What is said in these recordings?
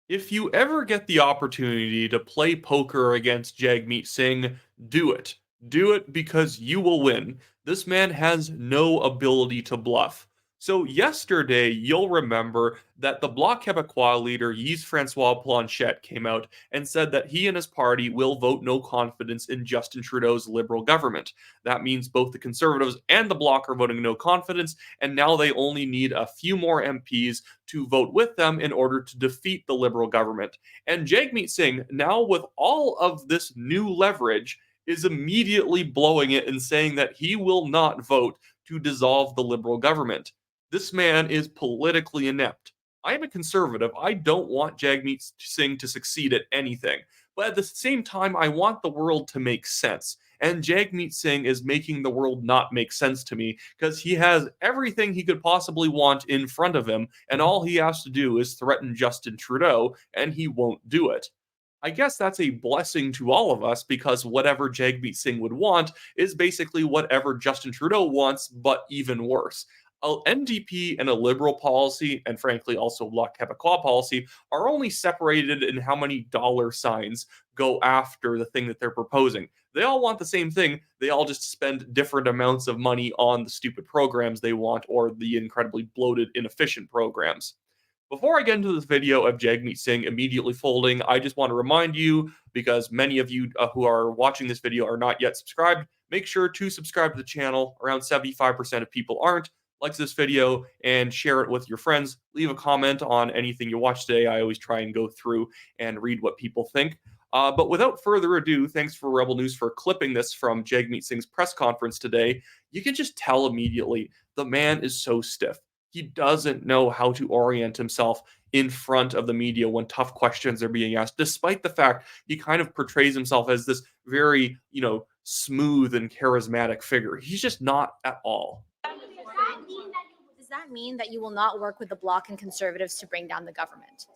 If you ever get the opportunity to play poker against Jagmeet Singh, do it. Do it because you will win. This man has no ability to bluff. So yesterday, you'll remember that the Bloc Québécois leader, Yves Francois Blanchet, came out and said that he and his party will vote no confidence in Justin Trudeau's Liberal government. That means both the Conservatives and the Bloc are voting no confidence, and now they only need a few more MPs to vote with them in order to defeat the Liberal government. And Jagmeet Singh, now with all of this new leverage, is immediately blowing it and saying that he will not vote to dissolve the Liberal government. This man is politically inept. I am a conservative. I don't want Jagmeet Singh to succeed at anything. But at the same time, I want the world to make sense. And Jagmeet Singh is making the world not make sense to me because he has everything he could possibly want in front of him, and all he has to do is threaten Justin Trudeau, and he won't do it. I guess that's a blessing to all of us because whatever Jagmeet Singh would want is basically whatever Justin Trudeau wants, but even worse. A NDP and a Liberal policy, and frankly also Bloc Québécois policy, are only separated in how many dollar signs go after the thing that they're proposing. They all want the same thing. They all just spend different amounts of money on the stupid programs they want or the incredibly bloated, inefficient programs. Before I get into this video of Jagmeet Singh immediately folding, I just want to remind you, because many of you who are watching this video are not yet subscribed, make sure to subscribe to the channel. Around 75% of people aren't. Like this video and share it with your friends. Leave a comment on anything you watch today. I always try and go through and read what people think. But without further ado, thanks for Rebel News for clipping this from Jagmeet Singh's press conference today. You can just tell immediately the man is so stiff. He doesn't know how to orient himself in front of the media when tough questions are being asked, despite the fact he kind of portrays himself as this very, smooth and charismatic figure. He's just not at all. Does that mean that you will not work with the Bloc and Conservatives to bring down the government?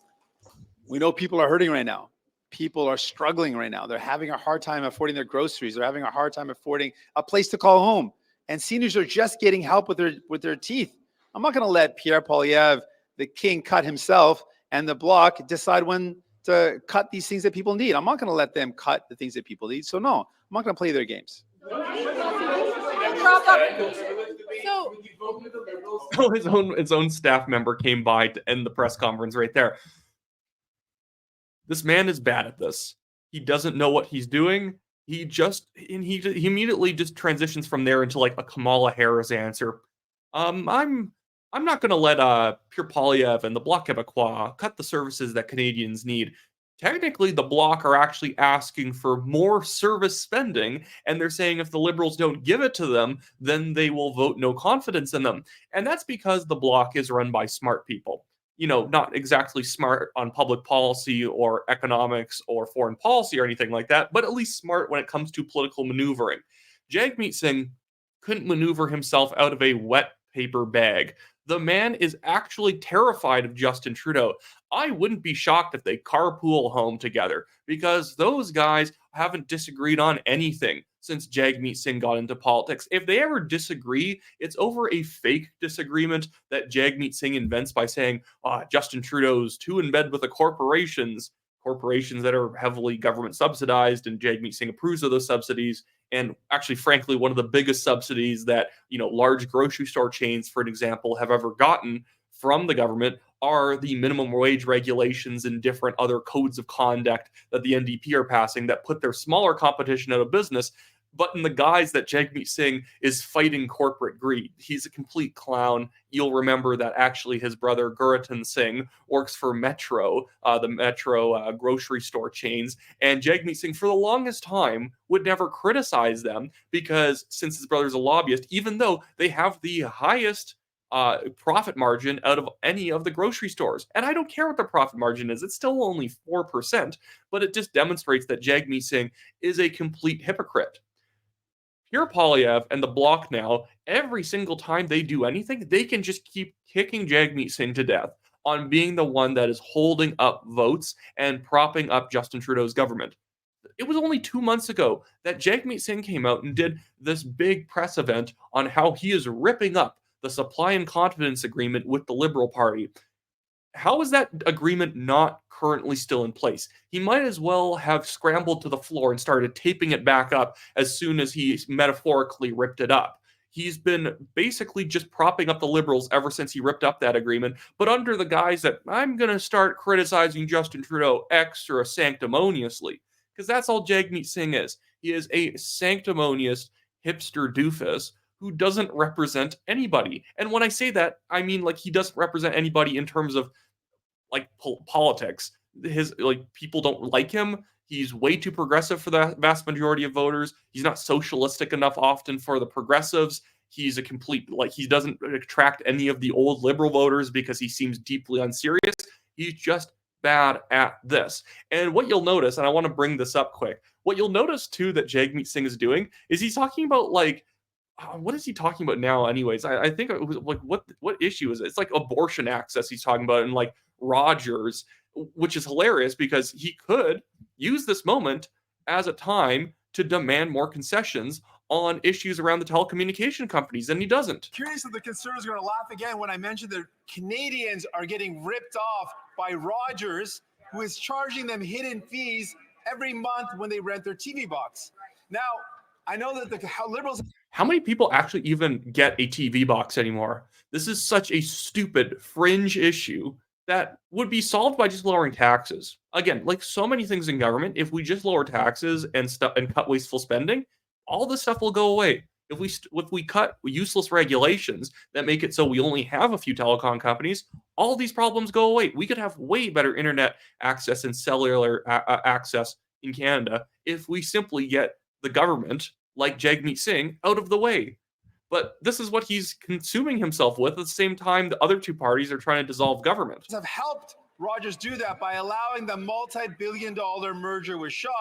We know people are hurting right now. People are struggling right now. They're having a hard time affording their groceries. They're having a hard time affording a place to call home. And seniors are just getting help with their teeth. I'm not going to let Pierre Poilievre, the king, cut himself and the Bloc decide when to cut these things that people need. I'm not going to let them cut the things that people need. So no, I'm not going to play their games. So his own staff member came by to end the press conference right there. This man is bad at this. He doesn't know what he's doing. He immediately just transitions from there into like a Kamala Harris answer. I'm not going to let Pierre Poilievre and the Bloc Québécois cut the services that Canadians need. Technically, the Bloc are actually asking for more service spending, and they're saying if the Liberals don't give it to them, then they will vote no confidence in them. And that's because the Bloc is run by smart people. Not exactly smart on public policy or economics or foreign policy or anything like that, but at least smart when it comes to political maneuvering. Jagmeet Singh couldn't maneuver himself out of a wet paper bag. The man is actually terrified of Justin Trudeau. I wouldn't be shocked if they carpool home together because those guys haven't disagreed on anything since Jagmeet Singh got into politics. If they ever disagree, it's over a fake disagreement that Jagmeet Singh invents by saying, Justin Trudeau's too in bed with the corporations that are heavily government subsidized, and Jagmeet Singh approves of those subsidies. And actually, frankly, one of the biggest subsidies that, large grocery store chains, for an example, have ever gotten from the government are the minimum wage regulations and different other codes of conduct that the NDP are passing that put their smaller competition out of business. But in the guise that Jagmeet Singh is fighting corporate greed. He's a complete clown. You'll remember that actually his brother Guritan Singh works for Metro, the Metro grocery store chains. And Jagmeet Singh, for the longest time, would never criticize them because since his brother's a lobbyist, even though they have the highest profit margin out of any of the grocery stores. And I don't care what the profit margin is. It's still only 4%, but it just demonstrates that Jagmeet Singh is a complete hypocrite. Pierre Poilievre and the Bloc now, every single time they do anything, they can just keep kicking Jagmeet Singh to death on being the one that is holding up votes and propping up Justin Trudeau's government. It was only 2 months ago that Jagmeet Singh came out and did this big press event on how he is ripping up the supply and confidence agreement with the Liberal Party. How is that agreement not currently still in place. He might as well have scrambled to the floor and started taping it back up as soon as he metaphorically ripped it up. He's been basically just propping up the Liberals ever since he ripped up that agreement, but under the guise that I'm going to start criticizing Justin Trudeau extra sanctimoniously, because that's all Jagmeet Singh is. He is a sanctimonious hipster doofus who doesn't represent anybody. And when I say that, I mean like he doesn't represent anybody in terms of like politics. His like people don't like him. He's way too progressive for the vast majority of voters. He's not socialistic enough often for the progressives. He's a complete like he doesn't attract any of the old liberal voters because he seems deeply unserious. He's just bad at this. And what you'll notice, and I want to bring this up quick, what you'll notice too that Jagmeet Singh is doing is he's talking about like what is he talking about now anyways? I think it was like what issue is it? It's like abortion access he's talking about, and like Rogers, which is hilarious because he could use this moment as a time to demand more concessions on issues around the telecommunication companies, and he doesn't. Curious if the Conservatives are going to laugh again when I mentioned that Canadians are getting ripped off by Rogers, who is charging them hidden fees every month when they rent their TV box. Now, I know that the Liberals... How many people actually even get a TV box anymore? This is such a stupid fringe issue that would be solved by just lowering taxes. Again, like so many things in government, if we just lower taxes and cut wasteful spending, all this stuff will go away. If we cut useless regulations that make it so we only have a few telecom companies, all these problems go away. We could have way better internet access and cellular access in Canada if we simply get the government, like Jagmeet Singh, out of the way. But this is what he's consuming himself with at the same time the other two parties are trying to dissolve government. Have helped Rogers do that by allowing the multi-billion-dollar merger with Shaw.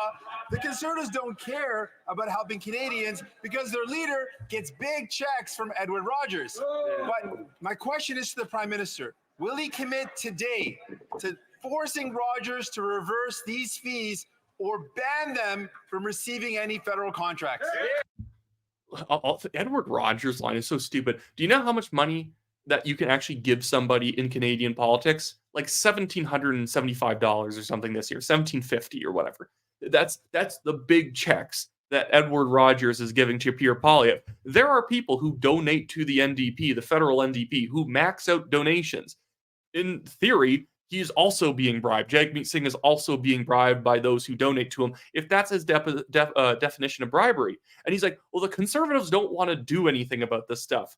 The Conservatives don't care about helping Canadians because their leader gets big checks from Edward Rogers. But my question is to the Prime Minister. Will he commit today to forcing Rogers to reverse these fees or ban them from receiving any federal contracts? Edward Rogers' line is so stupid. Do you know how much money that you can actually give somebody in Canadian politics? Like $1,775 or something this year, $1,750 or whatever. That's the big checks that Edward Rogers is giving to Pierre Poilievre. There are people who donate to the NDP, the federal NDP, who max out donations. In theory, he's also being bribed. Jagmeet Singh is also being bribed by those who donate to him, if that's his definition of bribery. And he's like, well, the Conservatives don't want to do anything about this stuff.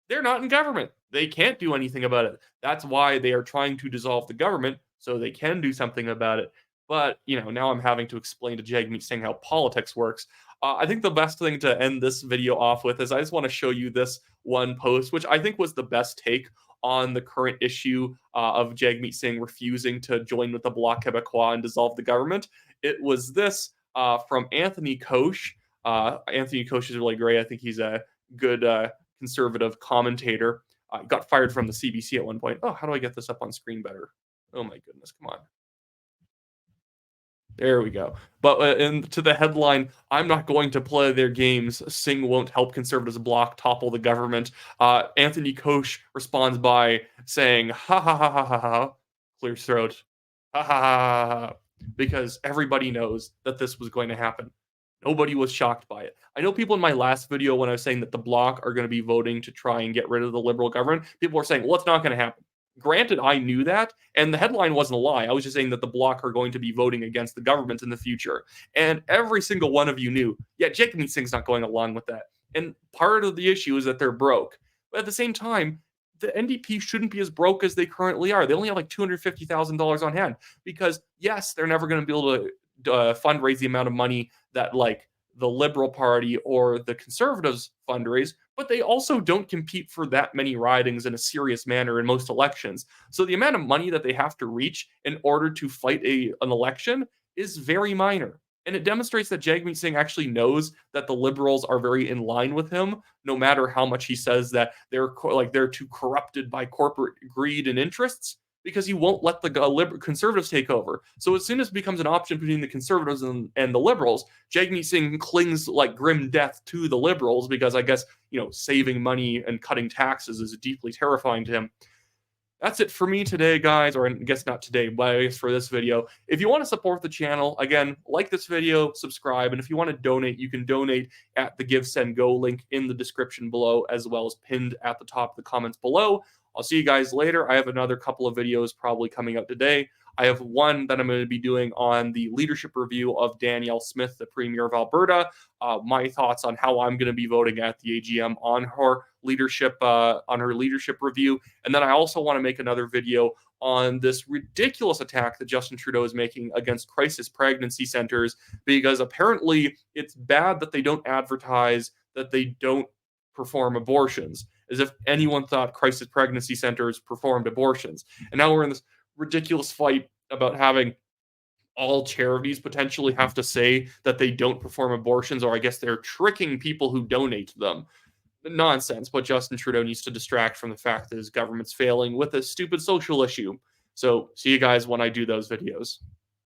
They're not in government. They can't do anything about it. That's why they are trying to dissolve the government, so they can do something about it. But, you know, now I'm having to explain to Jagmeet Singh how politics works. I think the best thing to end this video off with is I just want to show you this one post, which I think was the best take on the current issue of Jagmeet Singh refusing to join with the Bloc Québécois and dissolve the government. It was this from Anthony Koch. Anthony Koch is really great. I think he's a good conservative commentator. Got fired from the CBC at one point. Oh, how do I get this up on screen better? Oh my goodness, come on. There we go. But and to the headline, I'm not going to play their games. Singh won't help Conservatives bloc topple the government. Anthony Koch responds by saying, ha ha ha ha ha ha, clear throat, ha ha ha ha, because everybody knows that this was going to happen. Nobody was shocked by it. I know people in my last video when I was saying that the Bloc are going to be voting to try and get rid of the Liberal government, people were saying, well, it's not going to happen. Granted, I knew that, and the headline wasn't a lie. I was just saying that the Bloc are going to be voting against the government in the future. And every single one of you knew, yeah, Jagmeet Singh's not going along with that. And part of the issue is that they're broke. But at the same time, the NDP shouldn't be as broke as they currently are. They only have like $250,000 on hand because, yes, they're never going to be able to fundraise the amount of money that like the Liberal Party or the Conservatives fundraise, but they also don't compete for that many ridings in a serious manner in most elections. So the amount of money that they have to reach in order to fight an election is very minor. And it demonstrates that Jagmeet Singh actually knows that the Liberals are very in line with him, no matter how much he says that they're too corrupted by corporate greed and interests, because he won't let the Conservatives take over. So as soon as it becomes an option between the Conservatives and the Liberals, Jagmeet Singh clings like grim death to the Liberals because I guess, you know, saving money and cutting taxes is deeply terrifying to him. that's it for me today, guys, or I guess not today, but I guess for this video. If you want to support the channel, again, like this video, subscribe, and if you want to donate, you can donate at the Give, Send, Go link in the description below, as well as pinned at the top of the comments below. I'll see you guys later. I have another couple of videos probably coming out today. I have one that I'm going to be doing on the leadership review of Danielle Smith, the Premier of Alberta. My thoughts on how I'm going to be voting at the AGM on her leadership review. And then I also want to make another video on this ridiculous attack that Justin Trudeau is making against crisis pregnancy centers, because apparently it's bad that they don't advertise that they don't perform abortions, as if anyone thought crisis pregnancy centers performed abortions. And now we're in this ridiculous fight about having all charities potentially have to say that they don't perform abortions, or I guess they're tricking people who donate to them. Nonsense, but Justin Trudeau needs to distract from the fact that his government's failing with a stupid social issue. So see you guys when I do those videos.